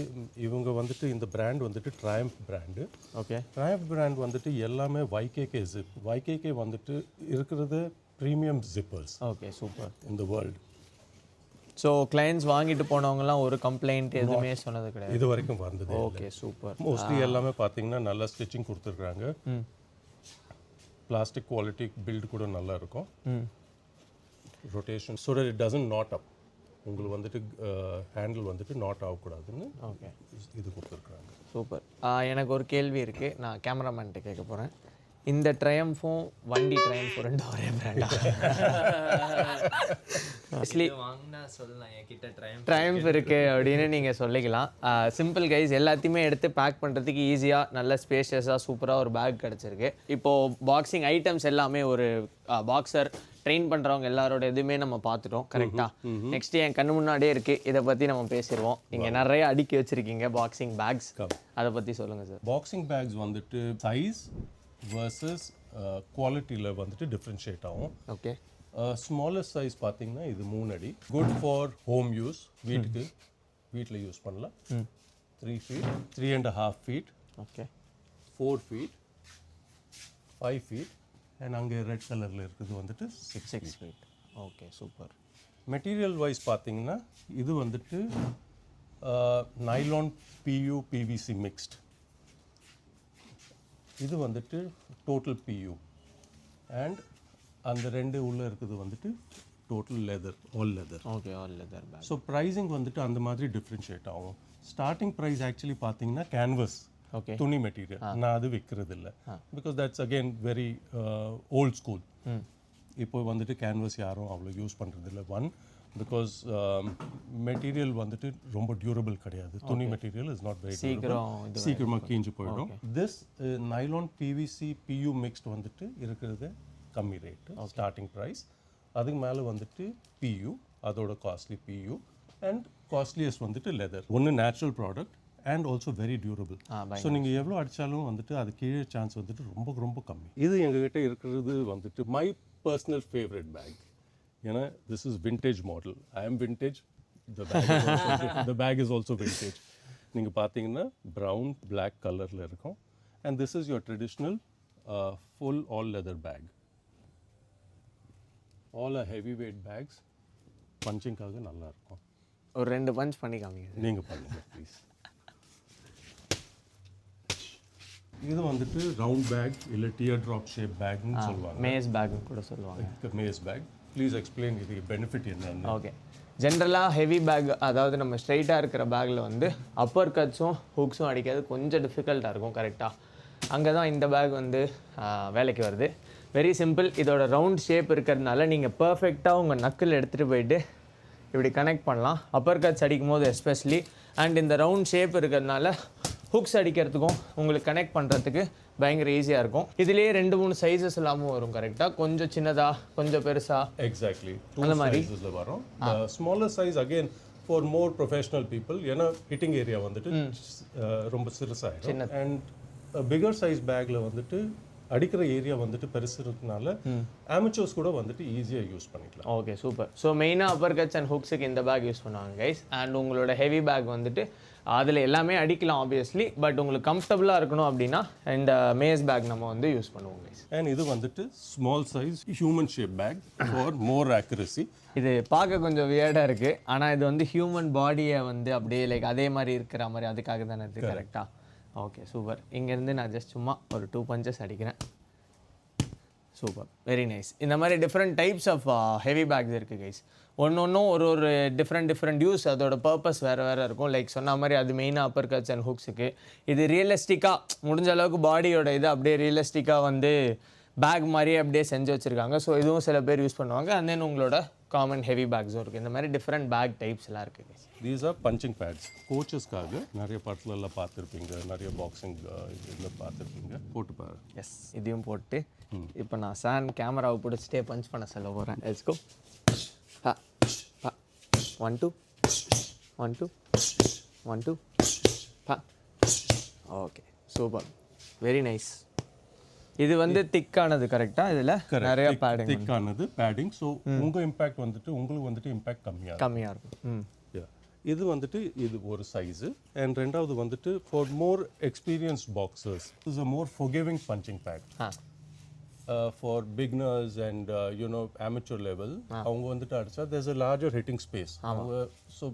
இவங்க வந்துட்டு இந்த பிராண்ட் வந்துட்டு Triumph brand. Okay, Triumph brand வந்துட்டு எல்லாமே YKK ஜிப். YKK வந்துட்டு இருக்கிறது ப்ரீமியம் ஜிப்பர்ஸ். Okay super. இந்த வேர்ல்டு. ஸோ கிளைண்ட்ஸ் வாங்கிட்டு போனவங்கலாம் ஒரு கம்ப்ளைண்ட் எதுவுமே சொன்னது கிடையாது இது வரைக்கும் வந்தது. Okay super. மோஸ்ட்லி எல்லாமே பார்த்தீங்கன்னா நல்லா ஸ்டிச்சிங் கொடுத்துருக்காங்க. பிளாஸ்டிக் குவாலிட்டி பில்டு கூட நல்லா இருக்கும். Rotation so that it doesn't not up. உங்களுக்கு வந்துட்டு ஹேண்டில் வந்துட்டு நாட் ஆகக்கூடாதுன்னு ஓகே இது கொடுத்துருக்குறாங்க. சூப்பர். எனக்கு ஒரு கேள்வி இருக்குது, நான் கேமராமேன்ட்டு கேட்க போகிறேன். இந்த ட்ரையம்ஃபும் வண்டி ட்ரையம்ஃபும் ரெண்டும் ஒரே பிராண்டா? ட்ரையம்ஃப் இருக்குது அப்படின்னு நீங்கள் சொல்லிக்கலாம். சிம்பிள் கைஸ், எல்லாத்தையுமே எடுத்து பேக் பண்ணுறதுக்கு ஈஸியாக நல்ல ஸ்பேஷியஸாக சூப்பராக ஒரு பேக் கிடச்சிருக்கு. இப்போது பாக்ஸிங் ஐட்டம்ஸ் எல்லாமே ஒரு பாக்ஸர் ட்ரெயின் பண்ணுறவங்க எல்லாரோட எதுவுமே நம்ம பார்த்துட்டோம், கரெக்டாக. நெக்ஸ்ட் என் கண்ணு முன்னாடியே இருக்குது, இதை பற்றி நம்ம பேசிடுவோம். இங்கே நிறைய அடுக்கி வச்சுருக்கீங்க பாக்ஸிங் பேக்ஸ், அதை பற்றி சொல்லுங்கள் சார். பாக்ஸிங் பேக்ஸ் வந்துட்டு சைஸ் வர்சஸ் குவாலிட்டியில் வந்துட்டு டிஃப்ரென்ஷியேட் ஆகும். ஓகே, ஸ்மாலஸ்ட் சைஸ் பார்த்தீங்கன்னா இது 3 அடி. குட் ஃபார் ஹோம் யூஸ், வீட்டில் யூஸ் பண்ணலாம். 3 feet, 3.5 feet, okay, 4 feet, 5 feet, and அங்கே ரெட் கலரில் இருக்குது வந்துட்டு 6 feet. Okay super. Material wise பார்த்தீங்கன்னா இது வந்துட்டு நைலான் PU PVC மிக்ஸ்ட். இது வந்துட்டு டோட்டல் PU அண்ட் அந்த ரெண்டு உள்ளே இருக்குது வந்துட்டு total leather, all leather. Okay, all leather bag. So pricing வந்துட்டு அந்த மாதிரி டிஃப்ரென்ஷியேட் ஆகும். ஸ்டார்டிங் ப்ரைஸ் ஆக்சுவலி பார்த்தீங்கன்னா கேன்வஸ் ஓகே துணி மெட்டீரியல் நான் அது விற்கிறது இல்லை. Because that's again very old school. இப்போ வந்துட்டு கேன்வஸ் யாரும் அவ்வளோ யூஸ் பண்ணுறதில்ல. ஒன் பிகாஸ் மெட்டீரியல் வந்துட்டு ரொம்ப டியூரபிள் கிடையாது. துணி மெட்டீரியல் இஸ் நாட் வெரி சீக்கிரமாக கீஞ்சு போயிடும். This nylon PVC PU mixed வந்துட்டு இருக்கிறது கம்மி ரேட்டு ஸ்டார்டிங் ப்ரைஸ். அதுக்கு மேலே வந்துட்டு PU, அதோட காஸ்ட்லி PU. அண்ட் காஸ்ட்லியஸ்ட் வந்துட்டு லெதர். ஒன்று natural product and also very durable. So நீங்கள் எவ்வளோ அடித்தாலும் வந்துட்டு அது கீழே சான்ஸ் வந்துட்டு ரொம்ப ரொம்ப கம்மி. இது எங்ககிட்ட இருக்கிறது வந்துட்டு மை பர்சனல் ஃபேவரட் பேக். ஏன்னா this is vintage model. I am vintage. The bag is also vintage. நீங்கள் பார்த்தீங்கன்னா ப்ரௌன் பிளாக் கலரில் இருக்கும். And this is your traditional full all leather bag. All are heavy weight bags. பஞ்சிங்காக நல்லாயிருக்கும். ஒரு 2 punch பண்ணி காமிங்க. நீங்கள் பண்ணுங்கள் ப்ளீஸ். இது வந்துட்டு ரவுண்ட் பேக் இல்லை டியர் ட்ராப் ஷேப் பேக்னு சொல்லுவாங்க. மேஸ் பேக்னு கூட சொல்லுவாங்க. Maize bag. ப்ளீஸ் எக்ஸ்பிளைன் இதுக்கு பெனிஃபிட் என்னன்னு. ஓகே, ஜென்ரலாக ஹெவி பேக், அதாவது நம்ம ஸ்ட்ரைட்டாக இருக்கிற பேக்கில் வந்து அப்பர் கட்ஸும் ஹூக்ஸும் அடிக்கிறது கொஞ்சம் டிஃபிகல்ட்டாக இருக்கும். கரெக்டாக அங்கே தான் இந்த பேக் வந்து வேலைக்கு வருது. Very simple. இதோட ரவுண்ட் ஷேப் இருக்கிறதுனால நீங்கள் பர்ஃபெக்டாக உங்கள் நக்கில் எடுத்துகிட்டு போயிட்டு இப்படி கனெக்ட் பண்ணலாம். அப்பர் கட்ஸ் அடிக்கும் போது எஸ்பெஷலி. அண்ட் இந்த ரவுண்ட் ஷேப் இருக்கிறதுனால ஹுக்ஸ் அடிக்கிறதுக்கும் உங்களுக்கு கனெக்ட் பண்ணுறதுக்கு பயங்கர ஈஸியாக இருக்கும். இதுலேயே 2-3 சைஸஸ் எல்லாமும் வரும். கரெக்டாக கொஞ்சம் சின்னதாக கொஞ்சம் பெருசாக. எக்ஸாக்ட்லி அந்த மாதிரி வரும். Smaller size again for more professional people. ஏன்னா ஹிட்டிங் ஏரியா வந்துட்டு ரொம்ப சிறுசாக. அண்ட் பிகர் சைஸ் பேக்கில் வந்துட்டு அடிக்கிற ஏரியா வந்துட்டு பெருசு இருக்கனால அமெச்சர்ஸ் கூட வந்துட்டு ஈஸியாக யூஸ் பண்ணிக்கலாம். Okay, super. ஸோ மெயினாக அப்பர் கட்ஸ் அண்ட் ஹுக்ஸுக்கு இந்த பேக் யூஸ் பண்ணுவாங்க கைஸ். அண்ட் உங்களோட ஹெவி பேக் வந்துட்டு அதில் எல்லாமே அடிக்கலாம் ஆப்வியஸ்லி. பட் உங்களுக்கு கம்ஃபர்டபுளாக இருக்கணும் அப்படின்னா இந்த மேஸ் பேக் நம்ம வந்து யூஸ் பண்ணுவோம் கைஸ். அண்ட் இது வந்துட்டு small size human shape bag for more accuracy. இது பார்க்க கொஞ்சம் வியர்டாக இருக்குது. ஆனால் இது வந்து ஹியூமன் பாடியை வந்து அப்படியே லைக் அதே மாதிரி இருக்கிற மாதிரி அதுக்காக தானே இது. கரெக்டாக? Okay, super. இங்கேருந்து நான் ஜஸ்ட் சும்மா ஒரு 2 பஞ்சஸ் அடிக்கிறேன். Super, very nice. இந்த மாதிரி different types of heavy bags இருக்குது கைஸ். ஒன்று ஒரு டிஃப்ரெண்ட் யூஸ், அதோட பர்பஸ் வேறு இருக்கும். லைக் சொன்ன மாதிரி அது மெயினாக அப்பர் கட்ஸ் அண்ட் ஹுக்ஸுக்கு. இது ரியலிஸ்டிக்காக முடிஞ்ச அளவுக்கு பாடியோட இது அப்படியே ரியலிஸ்டிக்காக வந்து பேக் மாதிரியே அப்படியே செஞ்சு வச்சுருக்காங்க. ஸோ இதுவும் சில பேர் யூஸ் பண்ணுவாங்க. அண்ட் தென் உங்களோட காமன் ஹெவி பேக்ஸும் இருக்குது. இந்த மாதிரி டிஃப்ரெண்ட் பேக் டைப்ஸ் எல்லாம் இருக்குது. These are punching pads. கோச்சஸ்க்காக நிறைய படத்துலலாம் பார்த்துருப்பீங்க, நிறைய பாக்ஸிங் இதில் பார்த்துருப்பீங்க. போட்டு பாரு. எஸ், இதையும் போட்டு இப்போ நான் கேமராவை பிடிச்சிட்டே பஞ்ச் பண்ண சொல்ல போகிறேன். Let's go. 1 2 1 2 1 2. Okay, super, very nice. இது வந்து திக்கானது. கரெக்டாக? இதில் நிறைய பேடிங் திக்கானது பேடிங். ஸோ உங்கள் இம்பேக்ட் வந்துட்டு உங்களுக்கு வந்துட்டு இம்பேக்ட் கம்மியாக இருக்கும். இது வந்துட்டு இது ஒரு சைஸு. அண்ட் ரெண்டாவது வந்துட்டு for more experienced boxers is a more forgiving punching bag. For beginners and amateur level அவங்க வந்துட்டு அடிச்சா there's a larger hitting space. So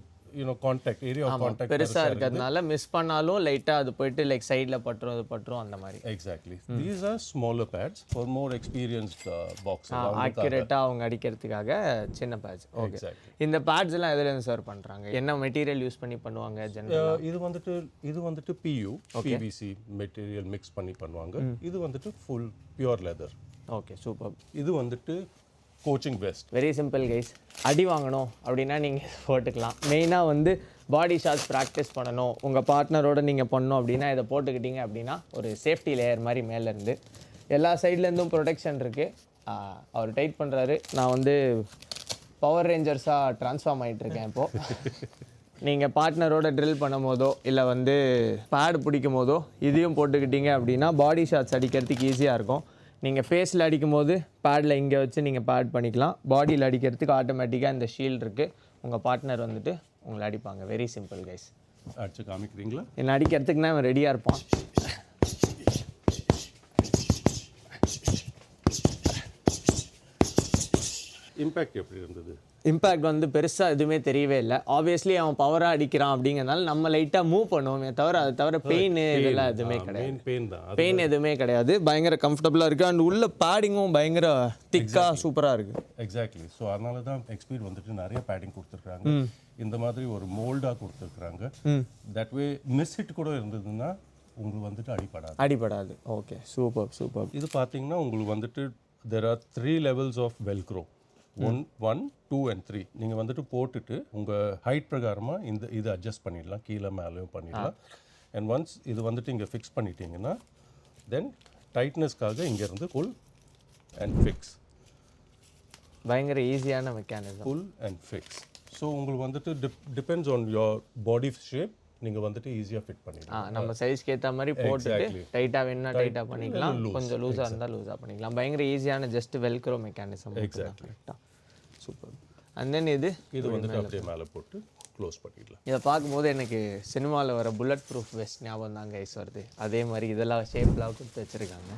contact area of contact பெருசாக இருக்கிறதுனால மிஸ் பண்ணாலும் லைட்டாக அது போயிட்டு லைக் சைடில் பட்டுரும் அந்த மாதிரி. Exactly. These are smaller pads for more experienced box. ஆக்யூரேட்டாக அவங்க அடிக்கிறதுக்காக சின்ன பேட்ஸ். ஓகே, இந்த பேட்ஸ் எல்லாம் எதுலேருந்து சர்வ் பண்ணுறாங்க? என்ன மெட்டீரியல் யூஸ் பண்ணி பண்ணுவாங்க ஜெனரலாக? இது வந்துட்டு PVC மெட்டீரியல் மிக்ஸ் பண்ணி பண்ணுவாங்க. இது வந்துட்டு full pure leather. Okay, super. இது வந்துட்டு coaching best. Very simple guys. அடி வாங்கணும் அப்படின்னா நீங்கள் போட்டுக்கலாம். மெயினாக வந்து பாடி ஷாட்ஸ் ப்ராக்டிஸ் பண்ணணும், உங்கள் பார்ட்னரோட நீங்கள் பண்ணணும் அப்படின்னா இதை போட்டுக்கிட்டீங்க அப்படின்னா ஒரு சேஃப்டி லேயர் மாதிரி மேலேருந்து எல்லா சைட்லேருந்தும் ப்ரொடெக்ஷன் இருக்குது. அவர் டைட் பண்ணுறாரு. நான் வந்து பவர் ரேஞ்சர்ஸாக ட்ரான்ஸ்ஃபார்ம் ஆகிட்டுருக்கேன் இப்போது. நீங்கள் பார்ட்னரோட ட்ரில் பண்ணும் போதோ இல்லை வந்து பேட் பிடிக்கும் போதோ இதையும் போட்டுக்கிட்டீங்க அப்படின்னா பாடி ஷாட்ஸ் அடிக்கிறதுக்கு ஈஸியாக இருக்கும். நீங்கள் ஃபேஸில் அடிக்கும் போது பேடில் இங்கே வச்சு நீங்கள் பேட் பண்ணிக்கலாம். பாடியில் அடிக்கிறதுக்கு ஆட்டோமேட்டிக்காக இந்த ஷீல்டு இருக்குது. உங்கள் பார்ட்னர் வந்துட்டு உங்களை அடிப்பாங்க. Very simple guys. அடிச்சு காமிக்கிறீங்களா? என்ன அடிக்கிறதுக்குன்னா அவன் ரெடியாக இருப்பான். இம்பேக்ட் எப்படி இருந்தது? இம்பேக்ட் வந்து பெருசாக எதுவுமே தெரியவே இல்லை. ஆப்வியஸ்லி அவன் பவராக அடிக்கிறான் அப்படிங்கிறதுனால நம்ம லைட்டாக மூவ் பண்ணுவோமே தவிர அதை தவிர பெயின் இதெல்லாம் எதுவுமே கிடையாது. பெயின் எதுவுமே கிடையாது. பயங்கர கம்ஃபர்டபுளாக இருக்குது. அண்ட் உள்ள பேடிங்கும் பயங்கர திக்காக சூப்பராக இருக்குது. எக்ஸாக்ட்லி. ஸோ அதனால தான் எக்ஸ்பீட் வந்துட்டு நிறைய பேடிங் கொடுத்துருக்காங்க. இந்த மாதிரி ஒரு மோல்டாக கொடுத்துருக்குறாங்க. தட் வே மிஸ் ஹிட் கூட இருந்ததுன்னா உங்களுக்கு வந்துட்டு அடிபடாது. Okay, super. இது பார்த்தீங்கன்னா உங்களுக்கு வந்துட்டு there are 3 levels of velcro. 1, 2 and 3. நீங்கள் வந்துட்டு போட்டுட்டு உங்கள் ஹைட் பிரகாரமாக இது அட்ஜஸ்ட் பண்ணிடலாம். கீழே மேலேயும் பண்ணிடலாம். அண்ட் ஒன்ஸ் இது வந்துட்டு இங்கே ஃபிக்ஸ் பண்ணிட்டீங்கன்னா தென் டைட்னஸ்க்காக இங்கேருந்து புல் அண்ட் ஃபிக்ஸ். பயங்கர ஈஸியான mechanism. Pull and fix. So உங்களுக்கு வந்துட்டு depends on your body shape நீங்கள் வந்துட்டு ஈஸியாக ஃபிட் பண்ணிடலாம். நம்ம சைஸ்க்கு ஏற்ற மாதிரி போட்டுட்டு டைட்டாக வேணும்னா டைட்டாக பண்ணிக்கலாம், கொஞ்சம் லூஸாக இருந்தால் லூஸாக பண்ணிக்கலாம். பயங்கர ஈஸியான just Velcro mechanism. Exactly. Super. And then இது வந்துட்டு அப்படியே மேலே போட்டு க்ளோஸ் பண்ணிடலாம். இதை பார்க்கும்போது எனக்கு சினிமாவில் வர புல்லட் ப்ரூஃப் வெஸ்ட் ஞாபகம் தான் கைஸ் வருது. அதே மாதிரி இதெல்லாம் ஷேப்லாம் கொடுத்து வச்சுருக்காங்க.